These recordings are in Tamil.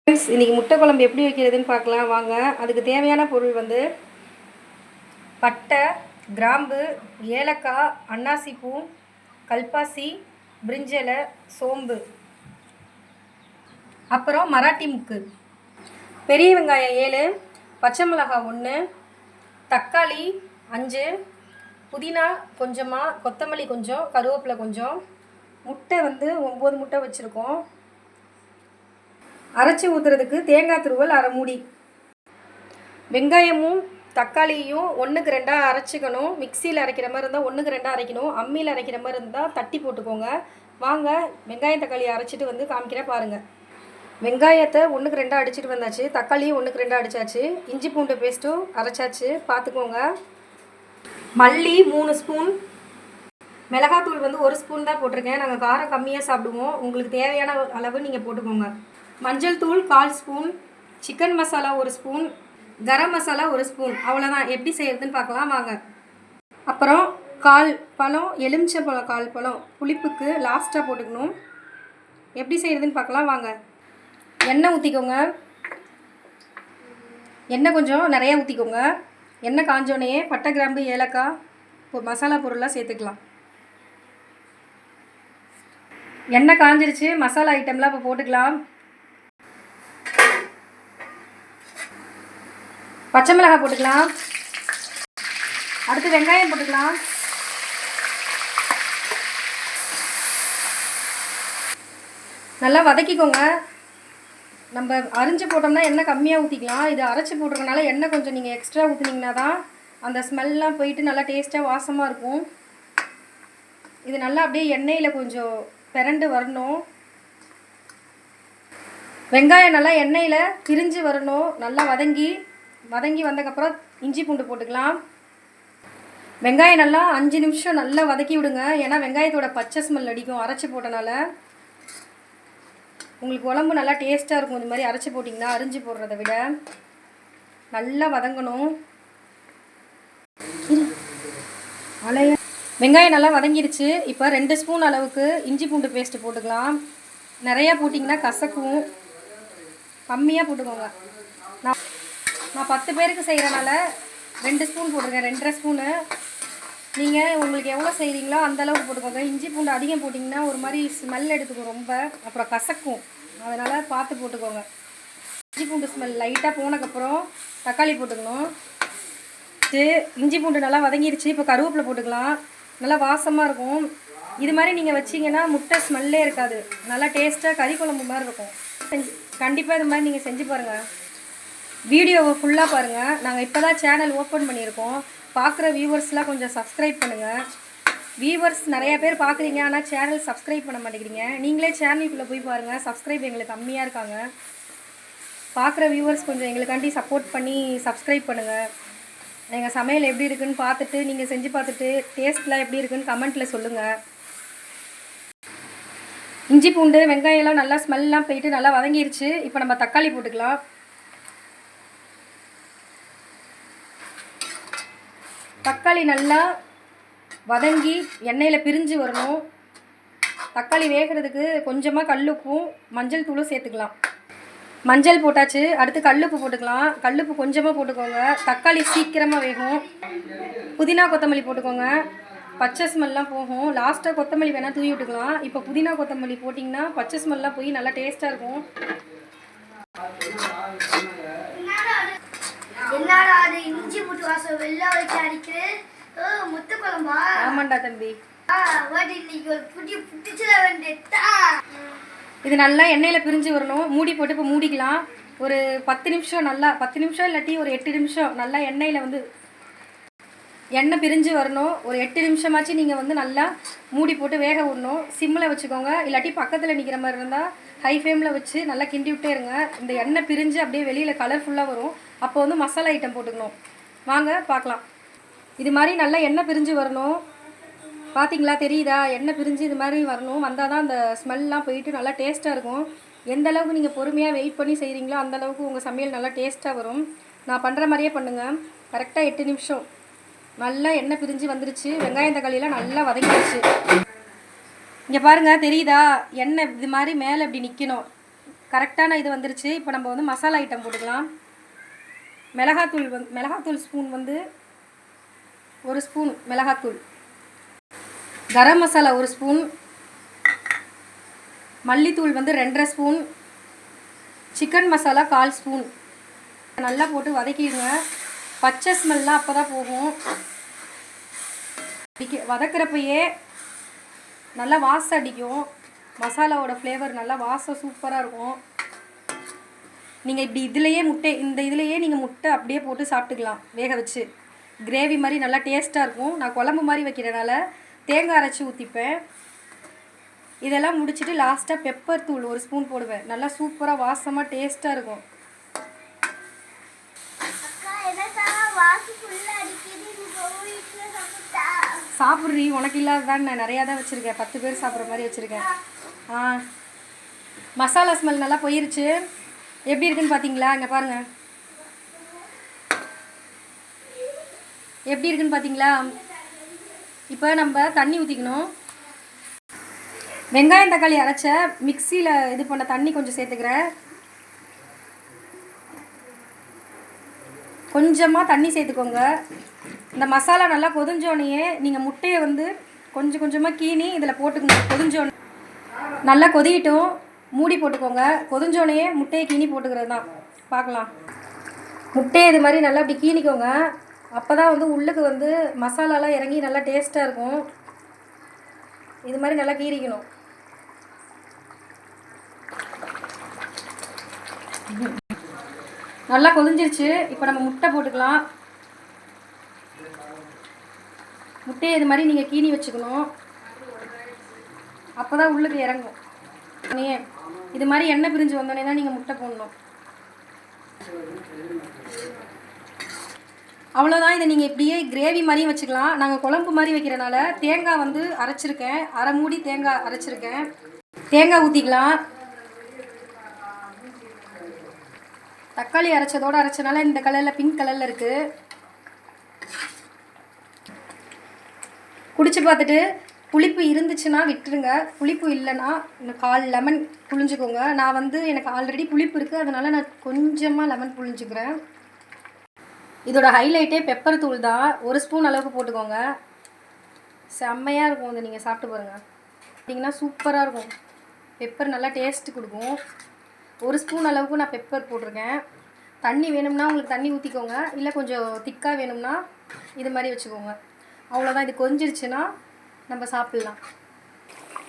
இன்றைக்கி முட்டை குழம்பு எப்படி வைக்கிறதுன்னு பார்க்கலாம் வாங்க. அதுக்கு தேவையான பொருள் வந்து பட்டை, கிராம்பு, ஏலக்காய், அன்னாசிப்பூ, கல்பாசி, பிரிஞ்சலை, சோம்பு, அப்புறம் மராட்டி முக்கு, பெரிய வெங்காயம் 7, பச்சை மிளகாய் 1, தக்காளி 5, புதினா கொஞ்சமாக, கொத்தமல்லி கொஞ்சம், கருவேப்பிலை கொஞ்சம், முட்டை வந்து 9 முட்டை வச்சுருக்கோம். அரைச்சி ஊற்றுறதுக்கு தேங்காய் துருவல் 1/2 மூடி. வெங்காயமும் தக்காளியும் 1க்கு 2 அரைச்சிக்கணும். மிக்சியில் அரைக்கிற மாதிரி இருந்தால் 1க்கு 2 அரைக்கணும். அம்மியில் அரைக்கிற மாதிரி இருந்தால் தட்டி போட்டுக்கோங்க. வாங்க வெங்காயம் தக்காளியை அரைச்சிட்டு வந்து காமிக்கிறேன் பாருங்கள். வெங்காயத்தை 1க்கு 2 அடிச்சிட்டு வந்தாச்சு. தக்காளியும் 1க்கு 2 அடித்தாச்சு. இஞ்சி பூண்டு பேஸ்ட்டும் அரைச்சாச்சு, பார்த்துக்கோங்க. மல்லி 3 ஸ்பூன், மிளகாத்தூள் வந்து 1 ஸ்பூன் தான் போட்டிருக்கேன். நாங்கள் காரம் கம்மியாக சாப்பிடுவோம். உங்களுக்கு தேவையான அளவு நீங்கள் போட்டுக்கோங்க. மஞ்சள் தூள் 1/4 spoon, chicken masala 1 spoon, garam masala 1 spoon. அவ்வளோதான். எப்படி செய்கிறதுன்னு பார்க்கலாம் வாங்க. அப்புறம் 1/4 பழம் எலுமிச்சை பழம், 1/4 பழம் புளிப்புக்கு லாஸ்ட்டாக போட்டுக்கணும். எப்படி செய்கிறதுன்னு பார்க்கலாம் வாங்க. எண்ணெய் ஊற்றிக்கோங்க. எண்ணெய் கொஞ்சம் நிறையா ஊற்றிக்கோங்க. எண்ணெய் காஞ்சோடனே பட்டை, கிராம்பு, ஏலக்காய் மசாலா பொருளாக சேர்த்துக்கலாம். எண்ணெய் காஞ்சிருச்சு. மசாலா ஐட்டம்லாம் இப்போ போட்டுக்கலாம். பச்சை மிளகாய் போட்டுக்கலாம். அடுத்து வெங்காயம் போட்டுக்கலாம். நல்லா வதக்கிக்கோங்க. நம்ம அரிஞ்சு போட்டோம்னா எண்ணெய் கம்மியாக ஊற்றிக்கலாம். இது அரைச்சி போட்டுறதுனால எண்ணெய் கொஞ்சம் நீங்கள் எக்ஸ்ட்ரா ஊற்றுனீங்கன்னா தான் அந்த ஸ்மெல்லாம் போயிட்டு நல்லா டேஸ்ட்டாக வாசமாக இருக்கும். இது நல்லா அப்படியே எண்ணெயில் கொஞ்சம் பிரண்டு வரணும். வெங்காயம் நல்லா எண்ணெயில் பிரிஞ்சு வரணும். நல்லா வதங்கி வந்ததுக்கப்புறம் இஞ்சி பூண்டு போட்டுக்கலாம். வெங்காயம் நல்லா 5 நிமிஷம் நல்லா வதக்கி விடுங்க. ஏன்னா வெங்காயத்தோட பச்சை ஸ்மெல் அடிக்கும் அரைச்சி போட்டனால. உங்களுக்கு குழம்பு நல்லா டேஸ்ட்டாக இருக்கும். இந்த மாதிரி அரைச்சி போட்டிங்கன்னா அரிஞ்சு போடுறத விட நல்லா வதங்கணும். வெங்காயம் நல்லா வதங்கிடுச்சு. இப்போ 2 ஸ்பூன் அளவுக்கு இஞ்சி பூண்டு பேஸ்ட்டு போட்டுக்கலாம். நிறையா போட்டிங்கன்னா கசக்கும். கம்மியாக போட்டுக்கோங்க. நான் 10 பேருக்கு செய்கிறனால 2 ஸ்பூன் போட்டிருக்கேன். 2.5 ஸ்பூனு. நீங்கள் உங்களுக்கு எவ்வளோ செய்கிறீங்களோ அந்தளவுக்கு போட்டுக்கோங்க. இஞ்சி பூண்டு அதிகம் போட்டிங்கன்னா ஒரு மாதிரி ஸ்மெல் எடுத்துக்கும் ரொம்ப, அப்புறம் கசக்கும். அதனால் பார்த்து போட்டுக்கோங்க. இஞ்சி பூண்டு ஸ்மெல் லைட்டாக போனதுக்கப்புறம் தக்காளி போட்டுக்கணும். இஞ்சி பூண்டு நல்லா வதங்கிடுச்சு. இப்போ கருவேப்பிலை போட்டுக்கலாம். நல்லா வாசமாக இருக்கும். இது மாதிரி நீங்கள் வச்சிங்கன்னா முட்டை ஸ்மெல்லே இருக்காது. நல்லா டேஸ்ட்டாக கறி குழம்பு மாதிரி இருக்கும். கண்டிப்பாக இது மாதிரி நீங்கள் செஞ்சு பாருங்கள். வீடியோவை ஃபுல்லாக பாருங்கள். நாங்கள் இப்போ தான் சேனல் ஓப்பன் பண்ணியிருக்கோம். பார்க்குற வியூவர்ஸ்லாம் கொஞ்சம் சப்ஸ்கிரைப் பண்ணுங்கள். வியூவர்ஸ் நிறையா பேர் பார்க்குறீங்க, ஆனால் சேனல் சப்ஸ்கிரைப் பண்ண மாட்டேங்கிறீங்க. நீங்களே சேனலுக்குள்ளே போய் பாருங்கள். சப்ஸ்கிரைப் எங்களுக்கு கம்மியாக இருக்காங்க. பார்க்குற வியூவர்ஸ் கொஞ்சம் எங்களுக்காண்டி சப்போர்ட் பண்ணி சப்ஸ்கிரைப் பண்ணுங்கள். எங்கள் சமையல் எப்படி இருக்குதுன்னு பார்த்துட்டு நீங்கள் செஞ்சு பார்த்துட்டு டேஸ்ட்லாம் எப்படி இருக்குதுன்னு கமெண்ட்டில் சொல்லுங்கள். இஞ்சி பூண்டு வெங்காயம்லாம் நல்லா ஸ்மெல்லாம் போயிட்டு நல்லா வதங்கிருச்சு. இப்போ நம்ம தக்காளி போட்டுக்கலாம். தக்காளி நல்லா வதங்கி எண்ணெயில் பிரிஞ்சு வரணும். தக்காளி வேகிறதுக்கு கொஞ்சமாக கல்லுப்பும் மஞ்சள் தூளும் சேர்த்துக்கலாம். மஞ்சள் போட்டாச்சு. அடுத்து கல்லுப்பு போட்டுக்கலாம். கல்லுப்பு கொஞ்சமாக போட்டுக்கோங்க. தக்காளி சீக்கிரமாக வேகும். புதினா கொத்தமல்லி போட்டுக்கோங்க. பச்சை ஸ்மெல்லாம் போகும். லாஸ்ட்டாக கொத்தமல்லி வேணால் தூவி விட்டுக்கலாம். இப்போ புதினா கொத்தமல்லி போட்டிங்கன்னா பச்சை ஸ்மெல்லாம் போய் நல்லா டேஸ்ட்டாக இருக்கும். ஆமாண்டா தம்பி. இது நல்லா எண்ணெயில் பிரிஞ்சு வரணும். மூடி போட்டு இப்போ மூடிக்கலாம். ஒரு 10 நிமிஷம் நல்லா 10 நிமிஷம் இல்லாட்டி ஒரு 8 நிமிஷம் நல்லா எண்ணெயில் வந்து எண்ணெய் பிரிஞ்சு வரணும். ஒரு 8 நிமிஷமாச்சு நீங்கள் வந்து நல்லா மூடி போட்டு வேக விடணும். சிம்மில் வச்சுக்கோங்க. இல்லாட்டி பக்கத்தில் நிற்கிற மாதிரி இருந்தால் ஹை ஃப்ளேமில் வச்சு நல்லா கிண்டி விட்டே இருங்க. இந்த எண்ணெய் பிரிஞ்சு அப்படியே வெளியில் கலர்ஃபுல்லாக வரும். அப்போ வந்து மசாலா ஐட்டம் போட்டுக்கணும். வாங்க பார்க்கலாம். இது மாதிரி நல்லா எண்ணெய் பிரிஞ்சு வரணும். பார்த்தீங்களா, தெரியுதா? எண்ணெய் பிரிஞ்சு இது மாதிரி வரணும். வந்தால் தான் அந்த ஸ்மெல்லாம் போயிட்டு நல்லா டேஸ்ட்டாக இருக்கும். எந்த அளவுக்கு நீங்கள் பொறுமையாக வெயிட் பண்ணி செய்கிறீங்களோ அந்தளவுக்கு உங்கள் சமையல் நல்லா டேஸ்ட்டாக வரும். நான் பண்ணுற மாதிரியே பண்ணுங்கள். கரெக்டாக 8 நிமிஷம் நல்லா எண்ணெய் பிரிஞ்சு வந்துருச்சு. வெங்காயம் தக்காளியெல்லாம் நல்லா வதங்கிடுச்சு. இங்கே பாருங்கள், தெரியுதா? எண்ணெய் இது மாதிரி மேலே இப்படி நிற்கணும். கரெக்டான இது வந்துருச்சு. இப்போ நம்ம வந்து மசாலா ஐட்டம் போட்டுக்கலாம். மிளகாத்தூள் ஸ்பூன் வந்து 1 ஸ்பூன் மிளகாத்தூள், கரம் மசாலா 1 ஸ்பூன், மல்லித்தூள் வந்து 2.5 ஸ்பூன், சிக்கன் மசாலா 1/4 ஸ்பூன் நல்லா போட்டு வதக்கிடுங்க. பச்சை ஸ்மெல்லாம் அப்போ தான் போகும். வதக்கிறப்பயே நல்லா வாசம் அடிக்கும். மசாலாவோட ஃப்ளேவர் நல்லா வாசம் சூப்பராக இருக்கும். நீங்கள் இப்படி இதுலேயே நீங்கள் முட்டை அப்படியே போட்டு சாப்பிட்டுக்கலாம் வேக வச்சு. கிரேவி மாதிரி நல்லா டேஸ்ட்டாக இருக்கும். நான் குழம்பு மாதிரி வைக்கிறனால தேங்காய் அரைச்சி ஊற்றிப்பேன். இதெல்லாம் முடிச்சுட்டு லாஸ்ட்டாக பெப்பர் தூள் 1 ஸ்பூன் போடுவேன். நல்லா சூப்பராக வாசமாக டேஸ்ட்டாக இருக்கும். சாப்பிட்றீ, உனக்கு இல்லாததான் நான் நிறையா தான் வச்சுருக்கேன். 10 பேர் சாப்பிட்ற மாதிரி வச்சுருக்கேன். மசாலா ஸ்மெல் நல்லா போயிருச்சு. எப்படி இருக்குன்னு பார்த்தீங்களா? இங்கே பாருங்கள் எப்படி இருக்குன்னு பார்த்தீங்களா? இப்போ நம்ம தண்ணி ஊற்றிக்கணும். வெங்காயம் தக்காளி அரைச்ச மிக்சியில் இது பண்ண தண்ணி கொஞ்சம் சேர்த்துக்கிறேன். கொஞ்சமாக தண்ணி சேர்த்துக்கோங்க. இந்த மசாலா நல்லா கொதிஞ்சோடனே நீங்கள் முட்டையை வந்து கொஞ்சம் கொஞ்சமாக கீனி இதில் போட்டுக்கணும். கொதிஞ்சோடனே நல்லா கொதிக்கிட்டும், மூடி போட்டுக்கோங்க. கொதிஞ்சோடனே முட்டையை கீனி போட்டுக்கிறது தான். பார்க்கலாம். முட்டையை இது மாதிரி நல்லா இப்படி கீனிக்கோங்க. அப்போ தான் வந்து உள்ளுக்கு வந்து மசாலாலாம் இறங்கி நல்லா டேஸ்ட்டாக இருக்கும். இது மாதிரி நல்லா கீறிக்கணும். நல்லா கொதிஞ்சிருச்சு. இப்போ நம்ம முட்டை போட்டுக்கலாம். முட்டையை இது மாதிரி நீங்கள் கீனி வச்சுக்கணும். அப்போ தான் உள்ளுக்கு இறங்கும். இது மாதிரி எண்ணெய் பிரிஞ்சு வந்தோடனே தான் நீங்கள் முட்டை போடணும். அவ்வளோதான். இதை நீங்கள் இப்படியே கிரேவி மாதிரியும் வச்சுக்கலாம். நாங்கள் குழம்பு மாதிரி வைக்கிறனால தேங்காய் வந்து அரைச்சிருக்கேன். அரை மூடி தேங்காய் அரைச்சிருக்கேன். தேங்காய் ஊற்றிக்கலாம். தக்காளி அரைச்சதோடு அரைச்சனால இந்த கலரில் பிங்க் கலரில் இருக்குது. குடிச்சு பார்த்துட்டு புளிப்பு இருந்துச்சுன்னா விட்டுருங்க. புளிப்பு இல்லைன்னா இந்த 1/4 லெமன் புழிஞ்சுக்கோங்க. நான் வந்து எனக்கு ஆல்ரெடி புளிப்பு இருக்குது, அதனால் நான் கொஞ்சமாக லெமன் புழிஞ்சுக்கிறேன். இதோட ஹைலைட்டே பெப்பர் தூள் தான். 1 ஸ்பூன் அளவுக்கு போட்டுக்கோங்க. செம்மையாக இருக்கும். அதை நீங்கள் சாப்பிட்டு பாருங்கள். பார்த்தீங்கன்னா சூப்பராக இருக்கும். பெப்பர் நல்லா டேஸ்ட்டு கொடுக்கும். 1 ஸ்பூன் அளவுக்கு நான் பெப்பர் போட்டிருக்கேன். தண்ணி வேணும்னா உங்களுக்கு தண்ணி ஊற்றிக்கோங்க. இல்லை கொஞ்சம் திக்காக வேணும்னா இது மாதிரி வச்சுக்கோங்க. அவ்வளோதான். இது கொதிஞ்சிருச்சுன்னா நம்ம சாப்பிட்லாம்.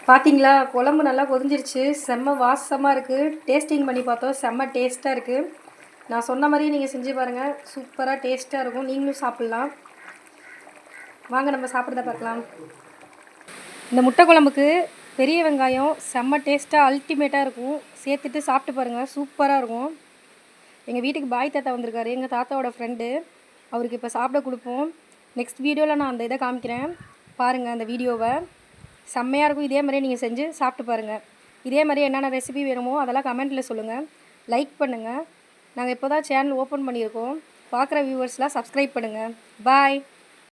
பார்த்தீங்களா, குழம்பு நல்லா கொதிஞ்சிருச்சு. செம்ம வாசமாக இருக்குது. டேஸ்டிங் பண்ணி பார்த்தோம். செம்ம டேஸ்ட்டாக இருக்குது. நான் சொன்ன மாதிரியே நீங்கள் செஞ்சு பாருங்கள். சூப்பராக டேஸ்ட்டாக இருக்கும். நீங்களும் சாப்பிட்லாம். வாங்க நம்ம சாப்பிட்றத பார்க்கலாம். இந்த முட்டை குழம்புக்கு பெரிய வெங்காயம் செம்ம டேஸ்ட்டாக அல்டிமேட்டாக இருக்கும். சேர்த்துட்டு சாப்பிட்டு பாருங்கள். சூப்பராக இருக்கும். எங்கள் வீட்டுக்கு பாய் தாத்தா வந்திருக்காரு, எங்கள் தாத்தாவோட ஃப்ரெண்டு. அவருக்கு இப்போ சாப்பிட கொடுப்போம். நெக்ஸ்ட் வீடியோவில் நான் அந்த இதை காமிக்கிறேன். பாருங்கள் அந்த வீடியோவை. செம்மையாக இருக்கும். இதே மாதிரியே நீங்கள் செஞ்சு சாப்பிட்டு பாருங்கள். இதே மாதிரி என்னென்ன ரெசிபி வேணுமோ அதெல்லாம் கமெண்ட்டில் சொல்லுங்கள். லைக் பண்ணுங்கள். நாங்கள் இப்போ தான் சேனல் ஓப்பன் பண்ணியிருக்கோம். பார்க்குற வியூவர்ஸ்லாம் சப்ஸ்கிரைப் பண்ணுங்கள். பாய்.